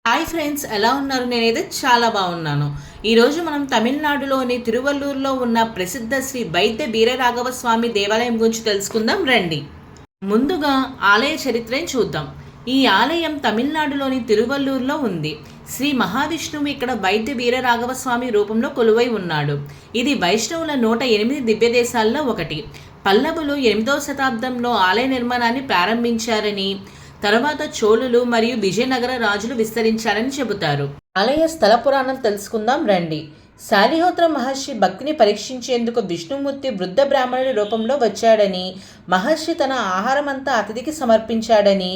Hi friends, ఎలా ఉన్నారు? నేనైతే చాలా బాగున్నాను. ఈరోజు మనం తమిళనాడులోని తిరువల్లూరులో ఉన్న ప్రసిద్ధ శ్రీ వైద్య వీరరాఘవ స్వామి దేవాలయం గురించి తెలుసుకుందాం రండి. ముందుగా ఆలయ చరిత్రని చూద్దాం. ఈ ఆలయం తమిళనాడులోని తిరువల్లూరులో ఉంది. శ్రీ మహావిష్ణువు ఇక్కడ వైద్య వీరరాఘవ స్వామి రూపంలో కొలువై ఉన్నాడు. ఇది వైష్ణవుల 108 దివ్య దేశాల్లో ఒకటి. పల్లవులు 8వ శతాబ్దంలో ఆలయ నిర్మాణాన్ని ప్రారంభించారని, తర్వాత చోళులు మరియు విజయనగర రాజులు విస్తరించారని చెబుతారు. ఆలయ స్థల పురాణం తెలుసుకుందాం రండి. శాలిహోత్ర మహర్షి భక్తిని పరీక్షించేందుకు విష్ణుమూర్తి వృద్ధ బ్రాహ్మణుడి రూపంలో వచ్చాడని, మహర్షి తన ఆహారమంతా అతిథికి సమర్పించాడని,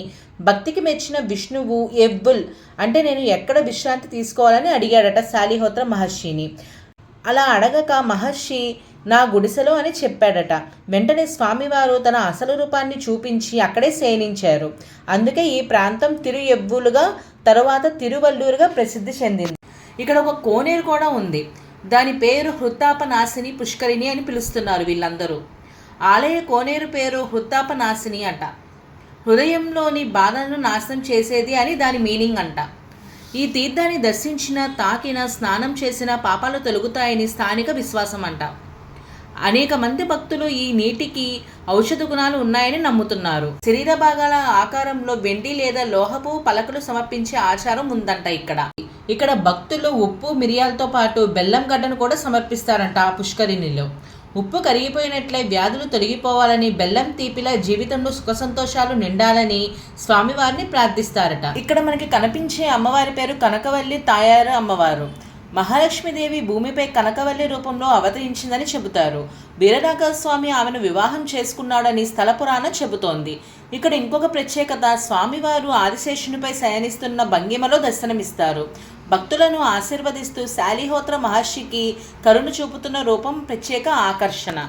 భక్తికి మెచ్చిన విష్ణువు ఎవ్వుల్ అంటే నేను ఎక్కడ విశ్రాంతి తీసుకోవాలని అడిగాడట శాలిహోత్ర మహర్షిని. అలా అడగక మహర్షి నా గుడిసెలో అని చెప్పాడట. వెంటనే స్వామివారు తన అసలు రూపాన్ని చూపించి అక్కడే శయనించారు. అందుకే ఈ ప్రాంతం తిరు ఎవ్వులుగా తరువాత తిరువల్లూరుగా ప్రసిద్ధి చెందింది. ఇక్కడ ఒక కోనేరు కూడా ఉంది. దాని పేరు హృత్తాపనాశిని పుష్కరిణి అని పిలుస్తున్నారు వీళ్ళందరూ. ఆలయ కోనేరు పేరు హృత్తాపనాశిని అంట. హృదయంలోని బాధలను నాశనం చేసేది అని దాని మీనింగ్ అంట. ఈ తీర్థాన్ని దర్శించిన, తాకిన, స్నానం చేసిన పాపాలు తొలగుతాయని స్థానిక విశ్వాసం అంట. అనేక మంది భక్తులు ఈ నీటికి ఔషధ గుణాలు ఉన్నాయని నమ్ముతున్నారు. శరీర భాగాల ఆకారంలో వెండి లేదా లోహపు పలకలు సమర్పించే ఆచారం ఉందంట. ఇక్కడ భక్తులు ఉప్పు, మిరియాలతో పాటు బెల్లం గడ్డను కూడా సమర్పిస్తారంట. ఆ పుష్కరిణిలో ఉప్పు కరిగిపోయినట్లే వ్యాధులు తొలగిపోవాలని, బెల్లం తీపిలా జీవితంలో సుఖ సంతోషాలు నిండాలని స్వామివారిని ప్రార్థిస్తారట. ఇక్కడ మనకి కనిపించే అమ్మవారి పేరు కనకవల్లి తాయారు అమ్మవారు. మహాలక్ష్మీదేవి భూమిపై కనకవల్లి రూపంలో అవతరించిందని చెబుతారు. వీరరాఘవ స్వామి ఆమెను వివాహం చేసుకున్నాడని స్థల పురాణం చెబుతోంది. ఇక్కడ ఇంకొక ప్రత్యేకత, స్వామివారు ఆదిశేషునిపై శయనిస్తున్న భంగిమలో దర్శనమిస్తారు. భక్తులను ఆశీర్వదిస్తూ శాలిహోత్ర మహర్షికి కరుణ చూపుతున్న రూపం ప్రత్యేక ఆకర్షణ.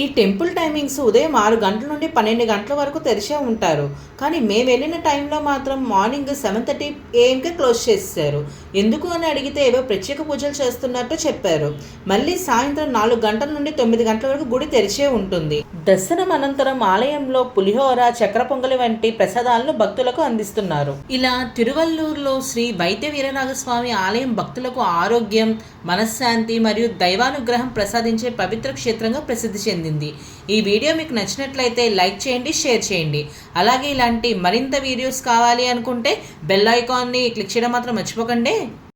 ఈ టెంపుల్ టైమింగ్స్ ఉదయం 6 గంటల నుండి 12 గంటల వరకు తెరిచే ఉంటారు. కానీ మేము వెళ్ళిన టైంలో మాత్రం మార్నింగ్ 7:30 AM క్లోజ్ చేశారు. ఎందుకు అని అడిగితే ఏవో ప్రత్యేక పూజలు చేస్తున్నట్టు చెప్పారు. మళ్ళీ సాయంత్రం 4 గంటల నుండి 9 గంటల వరకు గుడి తెరిచే ఉంటుంది. దర్శనం అనంతరం ఆలయంలో పులిహోర, చక్ర పొంగలి వంటి ప్రసాదాలను భక్తులకు అందిస్తున్నారు. ఇలా తిరువల్లూరులో శ్రీ వైద్య వీరరాఘవ స్వామి ఆలయం భక్తులకు ఆరోగ్యం, మనశ్శాంతి మరియు దైవానుగ్రహం ప్రసాదించే పవిత్ర క్షేత్రంగా ప్రసిద్ధి చెందింది. ఈ వీడియో మీకు నచ్చినట్లయితే లైక్ చేయండి, షేర్ చేయండి. అలాగే ఇలాంటి మరింత వీడియోస్ కావాలి అనుకుంటే బెల్ ఐకాన్ని క్లిక్ చేయడం మాత్రం మర్చిపోకండి.